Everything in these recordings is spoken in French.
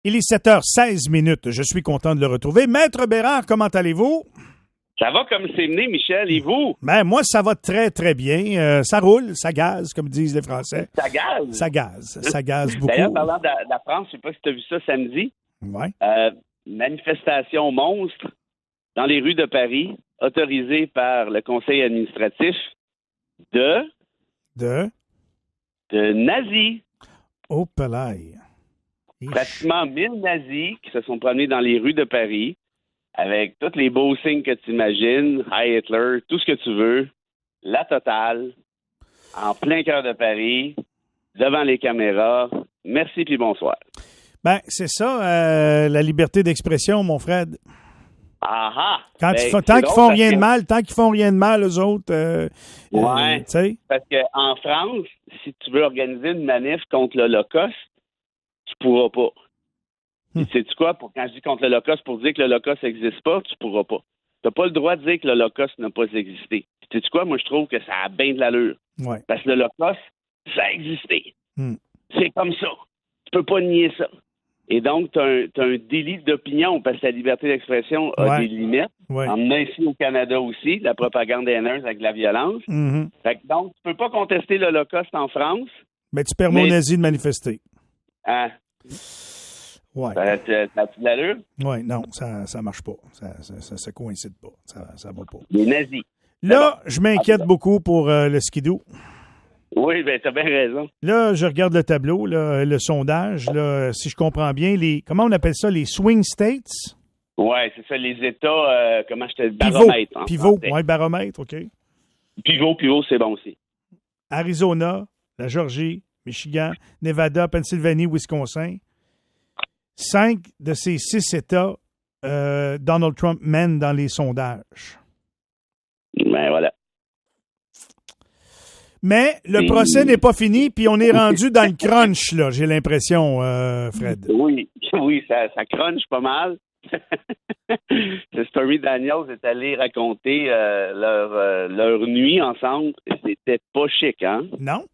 Il est 7h16. Je suis content de le retrouver. Maître Bérard, comment allez-vous? Ça va comme c'est mené, Michel, et vous? Ben, moi, ça va très, très bien. Ça roule, ça gaze, comme disent les Français. Ça gaze? Ça gaze beaucoup. D'ailleurs, parlant de la France, je ne sais pas si tu as vu ça samedi. Ouais. Manifestation monstre dans les rues de Paris, autorisée par le conseil administratif de nazis. Oh, pelaille. Pratiquement 1000 nazis qui se sont promenés dans les rues de Paris avec tous les beaux signes que tu imagines, Heil Hitler, tout ce que tu veux, la totale, en plein cœur de Paris, devant les caméras. Merci puis bonsoir. Ben, c'est ça, la liberté d'expression, mon Fred. Ah! Tant qu'ils font rien de mal, eux autres. Ouais. Tu sais. Parce qu'en France, si tu veux organiser une manif contre l'Holocauste, tu pourras pas. Sais-tu quoi? Quand je dis contre l'Holocauste, pour dire que l'Holocauste n'existe pas, tu pourras pas. Tu n'as pas le droit de dire que l'Holocauste n'a pas existé. Sais-tu quoi? Moi, je trouve que ça a bien de l'allure. Ouais. Parce que l'Holocauste, ça a existé. C'est comme ça. Tu peux pas nier ça. Et donc, tu as un délit d'opinion parce que la liberté d'expression a des limites. Ouais. On a ici au Canada aussi, la propagande haineuse avec la violence. Fait que donc, tu peux pas contester l'Holocauste en France. Mais tu permets aux nazis de manifester. Hein? Ouais. Ça a-tu de l'allure? Oui, non, ça marche pas. Ça coïncide pas. Ça va pas. Les nazis. Là, je m'inquiète beaucoup pour le skidoo. Oui, bien, t'as bien raison. Là, je regarde le tableau, là, le sondage, là, si je comprends bien, comment on appelle ça, les swing states? Oui, c'est ça, les États, comment je te dis, baromètre. Pivot, oui, baromètre, OK. Pivot, c'est bon aussi. Arizona, la Georgie, Michigan, Nevada, Pennsylvanie, Wisconsin. 5 de ces 6 États, Donald Trump mène dans les sondages. Ben voilà. Mais le procès n'est pas fini, puis on est rendu dans le crunch, là, j'ai l'impression, Fred. Oui, ça crunch pas mal. Stormy Daniels est allé raconter leur nuit ensemble. C'était pas chic, hein? Non?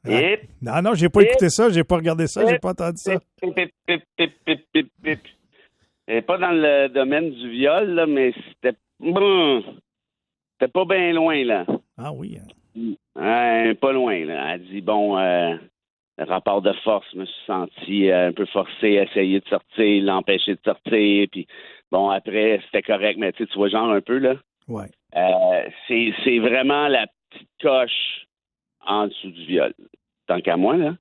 Et... Non, j'ai pas écouté ça, j'ai pas regardé ça, j'ai pas entendu ça. Et pas dans le domaine du viol, là, mais c'était pas bien loin, là. Ah oui, hein? Pas loin, là. Elle dit, le rapport de force, je me suis senti un peu forcé à essayer de sortir, l'empêcher de sortir, puis après, c'était correct, mais tu vois, genre un peu, là. Ouais. C'est vraiment la petite coche en dessous du viol, tant qu'à moi, là.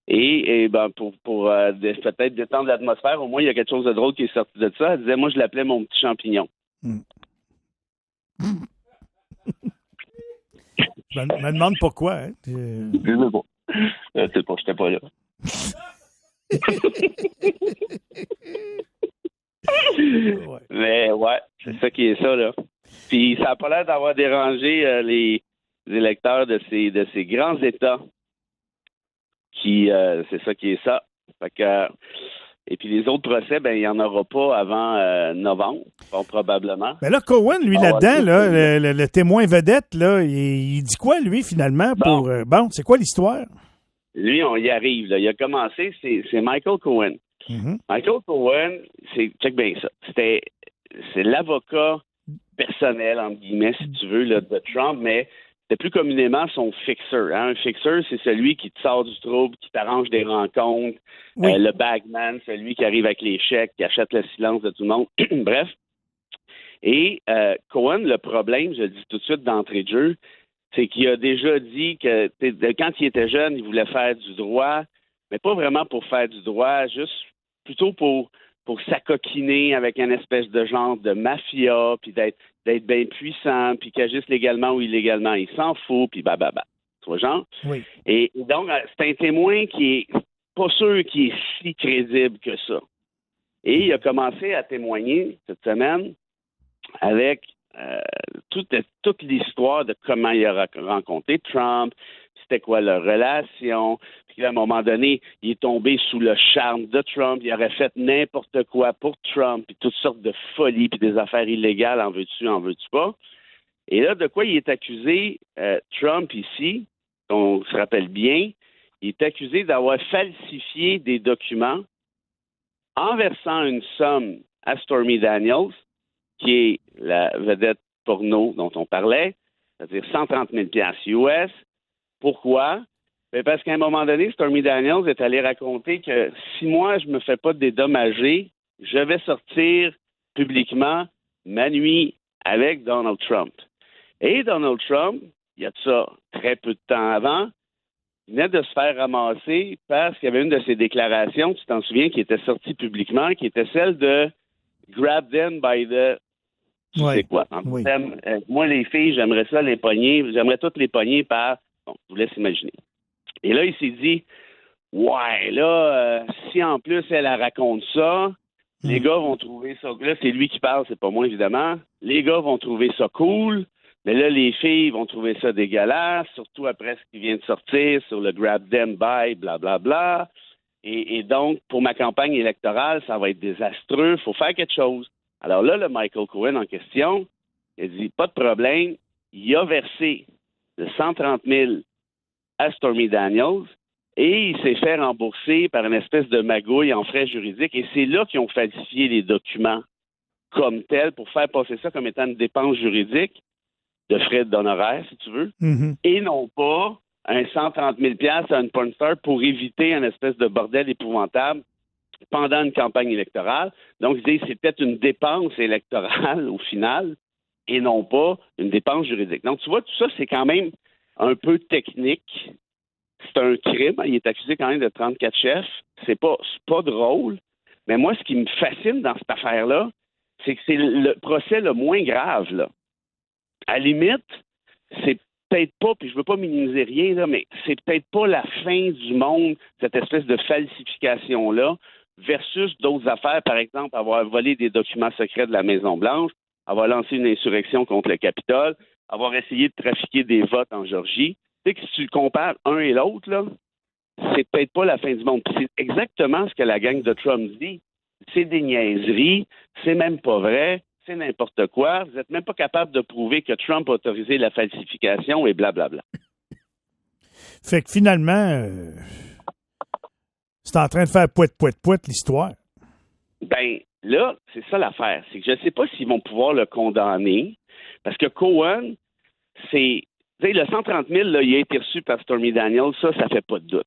Et pour peut-être détendre l'atmosphère, au moins, il y a quelque chose de drôle qui est sorti de ça. Elle disait, moi, je l'appelais mon petit champignon. Je me demande pourquoi. Hein? Je sais pas. J'étais pas là. Ouais. Mais ouais, c'est ça qui est ça, là. Puis ça n'a pas l'air d'avoir dérangé les électeurs de ces grands États qui, c'est ça qui est ça. Fait que, et puis les autres procès, il n'y en aura pas avant novembre, probablement. Mais là, Cohen, lui, là-dedans, là, le témoin vedette, là, il dit quoi, lui, finalement, pour... c'est quoi l'histoire? Lui, on y arrive, là. Il a commencé, c'est Michael Cohen. Michael Cohen, check bien ça. C'est l'avocat personnel, entre guillemets, si tu veux, là, de Trump, mais c'était plus communément son fixeur. Hein? Un fixeur, c'est celui qui te sort du trouble, qui t'arrange des rencontres. Oui. Le bagman, celui qui arrive avec les chèques, qui achète le silence de tout le monde. Bref. Et Cohen, le problème, je le dis tout de suite d'entrée de jeu, c'est qu'il a déjà dit que quand il était jeune, il voulait faire du droit, mais pas vraiment pour faire du droit, juste plutôt pour s'acoquiner avec une espèce de genre de mafia, puis d'être bien puissant, puis qu'il agisse légalement ou illégalement. Il s'en fout, puis bababa. Tu vois, genre? Oui. Et donc, c'est un témoin qui est pas sûr qu'il est si crédible que ça. Et il a commencé à témoigner cette semaine avec toute l'histoire de comment il a rencontré Trump, c'était quoi leur relation, puis à un moment donné, il est tombé sous le charme de Trump, il aurait fait n'importe quoi pour Trump, puis toutes sortes de folies, puis des affaires illégales, en veux-tu pas. Et là, de quoi il est accusé, Trump ici, on se rappelle bien, il est accusé d'avoir falsifié des documents en versant une somme à Stormy Daniels, qui est la vedette porno dont on parlait, c'est-à-dire 130 000 US. Pourquoi? Ben parce qu'à un moment donné, Stormy Daniels est allé raconter que si moi, je me fais pas dédommager, je vais sortir publiquement ma nuit avec Donald Trump. Et Donald Trump, il y a de ça très peu de temps avant, venait de se faire ramasser parce qu'il y avait une de ses déclarations, tu t'en souviens, qui était sortie publiquement, qui était celle de grab them by the... Tu sais quoi? Oui. Moi, les filles, j'aimerais ça les pogner, j'aimerais toutes les pogner par... Bon, je vous laisse imaginer. Et là, il s'est dit, ouais, là, si en plus elle raconte ça, les gars vont trouver ça... Là, c'est lui qui parle, c'est pas moi, évidemment. Les gars vont trouver ça cool. Mais là, les filles vont trouver ça dégueulasse, surtout après ce qui vient de sortir sur le grab them by, blablabla. Bla, bla. Et donc, pour ma campagne électorale, ça va être désastreux. Il faut faire quelque chose. Alors là, le Michael Cohen en question, il dit, pas de problème. Il a versé de 130 000 à Stormy Daniels et il s'est fait rembourser par une espèce de magouille en frais juridiques. Et c'est là qu'ils ont falsifié les documents comme tels pour faire passer ça comme étant une dépense juridique de frais d'honoraires, si tu veux, et non pas un 130 000 $ à une porn star pour éviter un espèce de bordel épouvantable pendant une campagne électorale. Donc, je dis, c'est peut-être une dépense électorale au final et non pas une dépense juridique. Donc, tu vois, tout ça, c'est quand même un peu technique. C'est un crime. Il est accusé quand même de 34 chefs. C'est pas drôle. Mais moi, ce qui me fascine dans cette affaire-là, c'est que c'est le procès le moins grave, là. À la limite, c'est peut-être pas, puis je veux pas minimiser rien, là, mais c'est peut-être pas la fin du monde, cette espèce de falsification-là, versus d'autres affaires, par exemple, avoir volé des documents secrets de la Maison-Blanche, avoir lancé une insurrection contre le Capitole, avoir essayé de trafiquer des votes en Géorgie. Tu sais que si tu compares un et l'autre, là, c'est peut-être pas la fin du monde. Puis c'est exactement ce que la gang de Trump dit. C'est des niaiseries, c'est même pas vrai. C'est n'importe quoi. Vous n'êtes même pas capable de prouver que Trump a autorisé la falsification et blablabla. Fait que finalement, c'est en train de faire pouet l'histoire. Ben là, c'est ça l'affaire. C'est que je ne sais pas s'ils vont pouvoir le condamner parce que Cohen, c'est... Tu sais, le 130 000, là, il a été reçu par Stormy Daniels, ça fait pas de doute.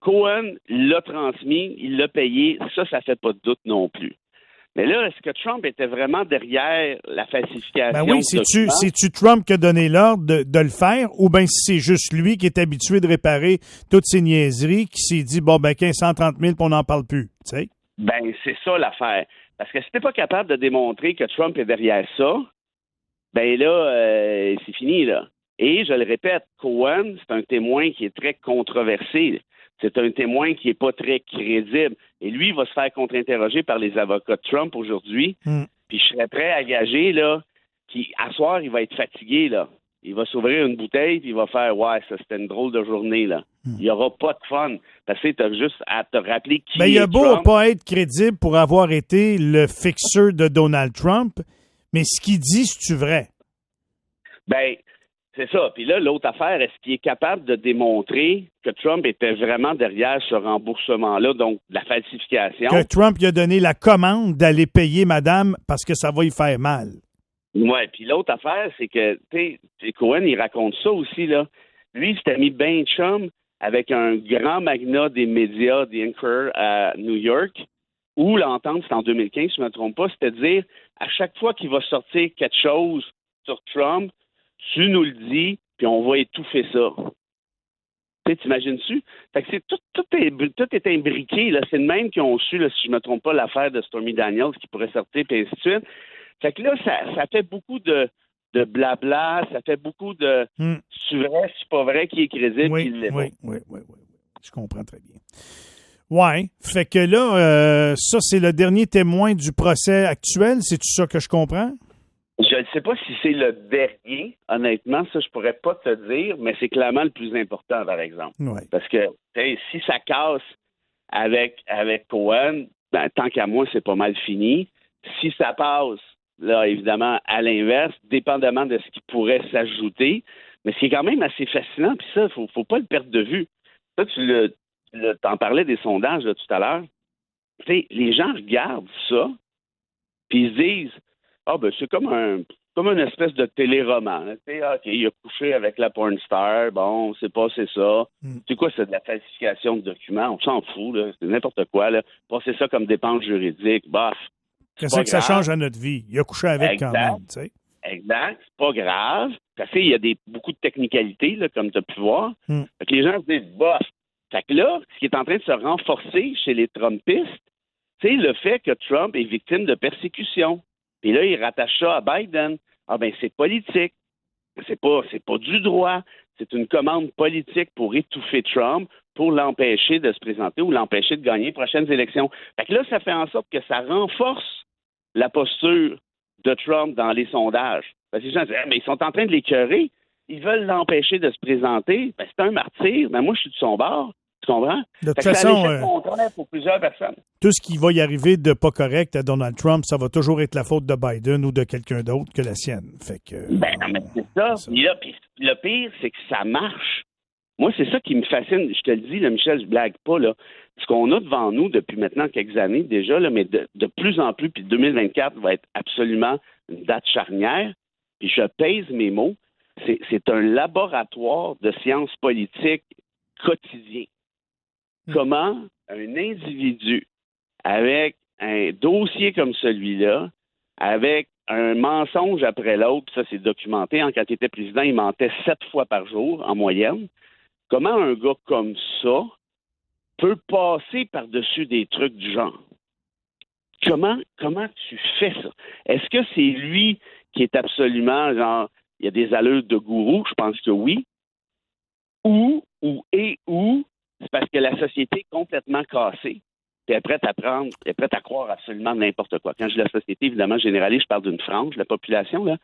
Cohen l'a transmis, il l'a payé, ça fait pas de doute non plus. Mais là, est-ce que Trump était vraiment derrière la falsification? Ben oui, c'est-tu Trump qui a donné l'ordre de le faire ou bien si c'est juste lui qui est habitué de réparer toutes ces niaiseries, qui s'est dit, bon, ben 130 000 puis on n'en parle plus, tu sais? Ben, c'est ça l'affaire. Parce que si t'es pas capable de démontrer que Trump est derrière ça, ben là, c'est fini, là. Et je le répète, Cohen, c'est un témoin qui est très controversé. C'est un témoin qui n'est pas très crédible. Et lui, il va se faire contre-interroger par les avocats de Trump aujourd'hui. Puis je serais prêt à gager, là, qu'à soir, il va être fatigué, là. Il va s'ouvrir une bouteille, puis il va faire « Ouais, ça, c'était une drôle de journée, là. » Il n'y aura pas de fun. Parce que tu as juste à te rappeler qui est il a beau Trump. pas être crédible pour avoir été le fixeur de Donald Trump, mais ce qu'il dit, c'est-tu vrai? Ben, c'est ça. Puis là, l'autre affaire, est-ce qu'il est capable de démontrer que Trump était vraiment derrière ce remboursement-là, donc la falsification? Que Trump lui a donné la commande d'aller payer madame parce que ça va y faire mal. Oui, puis l'autre affaire, c'est que, tu sais, Cohen, il raconte ça aussi, là. Lui, il s'était mis ben chum avec un grand magnat des médias, The Anchor, à New York, où l'entente, c'est en 2015, si je ne me trompe pas, c'est-à-dire, à chaque fois qu'il va sortir quelque chose sur Trump, tu nous le dis, puis on va étouffer ça. Tu sais, t'imagines-tu? Fait que tout est imbriqué, là. C'est le même qui ont su, là, si je ne me trompe pas, l'affaire de Stormy Daniels qui pourrait sortir, puis ainsi de suite. Fait que là, ça fait beaucoup de blabla, ça fait beaucoup de c'est vrai, c'est pas vrai, qui est crédible, qui l'est pas. Oui. Je comprends très bien. Ouais. Fait que là, ça, c'est le dernier témoin du procès actuel. C'est-tu ça que je comprends? Je ne sais pas si c'est le dernier, honnêtement, ça je pourrais pas te dire, mais c'est clairement le plus important, par exemple. Ouais. Parce que si ça casse avec Cohen, ben, tant qu'à moi, c'est pas mal fini. Si ça passe, là, évidemment, à l'inverse, dépendamment de ce qui pourrait s'ajouter, mais ce qui est quand même assez fascinant, puis ça, faut pas le perdre de vue. Ça, t'en parlais des sondages là, tout à l'heure. tu sais, les gens regardent ça, puis ils se disent, c'est comme une espèce de téléroman. Tu sais, OK, il a couché avec la porn star, bon, c'est ça. C'est quoi, c'est de la falsification de documents? On s'en fout, là, c'est n'importe quoi, là. Passer ça comme dépense juridique, bof. Qu'est-ce que ça change à notre vie? Il a couché avec quand même, tu sais. Exact, c'est pas grave. Parce qu'il y a beaucoup de technicalités, là, comme tu as pu voir. Fait que les gens se disent, bof. Fait que là, ce qui est en train de se renforcer chez les Trumpistes, c'est le fait que Trump est victime de persécution. Puis là, il rattache ça à Biden. C'est politique. C'est pas du droit. C'est une commande politique pour étouffer Trump, pour l'empêcher de se présenter ou l'empêcher de gagner les prochaines élections. Fait que là, ça fait en sorte que ça renforce la posture de Trump dans les sondages. Parce que les gens disent, mais ils sont en train de l'écœurer. Ils veulent l'empêcher de se présenter. C'est un martyr. Moi, je suis de son bord. Tu comprends? De toute façon, ça contraire pour plusieurs personnes. Tout ce qui va y arriver de pas correct à Donald Trump, ça va toujours être la faute de Biden ou de quelqu'un d'autre que la sienne. Fait que, mais c'est ça. Puis le pire, c'est que ça marche. Moi, c'est ça qui me fascine. Je te le dis, là, Michel, je blague pas. Là. Ce qu'on a devant nous depuis maintenant quelques années déjà, là, mais de plus en plus, puis 2024 va être absolument une date charnière. Puis je pèse mes mots. C'est un laboratoire de sciences politiques quotidien. Comment un individu avec un dossier comme celui-là, avec un mensonge après l'autre, ça c'est documenté, quand il était président, il mentait 7 fois par jour en moyenne, comment un gars comme ça peut passer par-dessus des trucs du genre? Comment tu fais ça? Est-ce que c'est lui qui est absolument, genre, il y a des allures de gourou? Je pense que oui. Ou c'est parce que la société est complètement cassée. Puis elle est prête à croire absolument n'importe quoi. Quand je dis la société, évidemment, généraliste, je parle d'une frange de la population, là.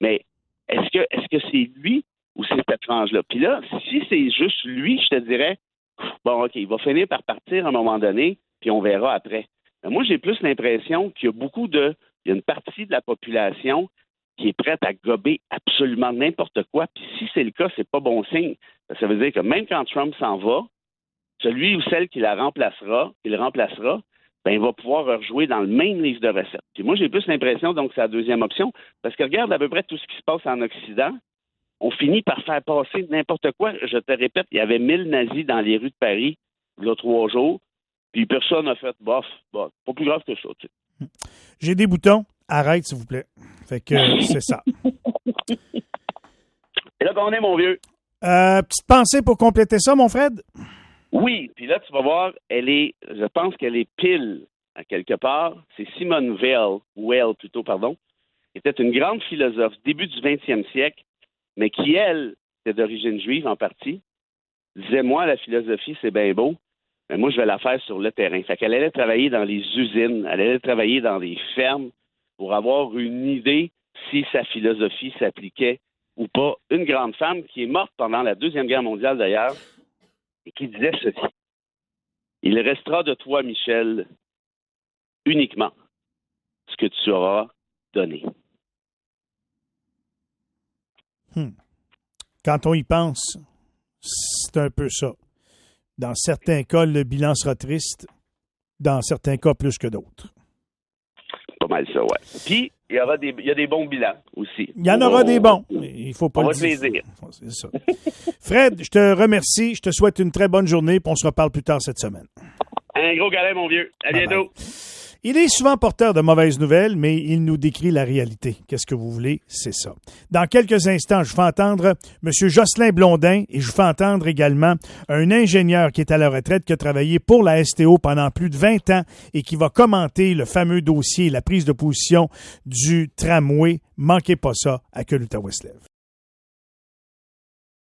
Mais est-ce que c'est lui ou c'est cette frange-là? Puis là, si c'est juste lui, je te dirais, bon, OK, il va finir par partir à un moment donné, puis on verra après. Mais moi, j'ai plus l'impression qu'il y a une partie de la population qui est prête à gober absolument n'importe quoi. Puis si c'est le cas, c'est pas bon signe. Ça veut dire que même quand Trump s'en va, celui ou celle qui le remplacera, il va pouvoir rejouer dans le même livre de recettes. Puis moi, j'ai plus l'impression, donc, c'est la deuxième option, parce que regarde à peu près tout ce qui se passe en Occident, on finit par faire passer n'importe quoi. Je te répète, il y avait 1000 nazis dans les rues de Paris, il y a 3 jours, puis personne n'a fait, bof, pas plus grave que ça. Tu sais. J'ai des boutons, arrête, s'il vous plaît. Fait que c'est ça. Et là qu'on est, mon vieux. Petite pensée pour compléter ça, mon Fred? Oui, puis là, tu vas voir, je pense qu'elle est pile à quelque part. C'est Simone Weil, était une grande philosophe, début du 20e siècle, mais qui, elle, était d'origine juive en partie, disait, moi, la philosophie, c'est bien beau, mais moi, je vais la faire sur le terrain. Fait qu'elle allait travailler dans les usines, elle allait travailler dans les fermes pour avoir une idée si sa philosophie s'appliquait ou pas. Une grande femme qui est morte pendant la Deuxième Guerre mondiale, d'ailleurs, et qui disait ceci. Il restera de toi, Michel, uniquement ce que tu auras donné. Quand on y pense, c'est un peu ça. Dans certains cas, le bilan sera triste. Dans certains cas, plus que d'autres. Pas mal ça, ouais. Puis, il y a des bons bilans aussi. Il y en aura des bons. Il faut pas on le va te les dire. C'est ça. Fred, je te remercie. Je te souhaite une très bonne journée. Puis on se reparle plus tard cette semaine. Un gros câlin, mon vieux. À bientôt. Bye. Il est souvent porteur de mauvaises nouvelles, mais il nous décrit la réalité. Qu'est-ce que vous voulez? C'est ça. Dans quelques instants, je vous fais entendre M. Jocelyn Blondin et je vous fais entendre également un ingénieur qui est à la retraite, qui a travaillé pour la STO pendant plus de 20 ans et qui va commenter le fameux dossier, la prise de position du tramway. Manquez pas ça à Que l'Outaouais se lève.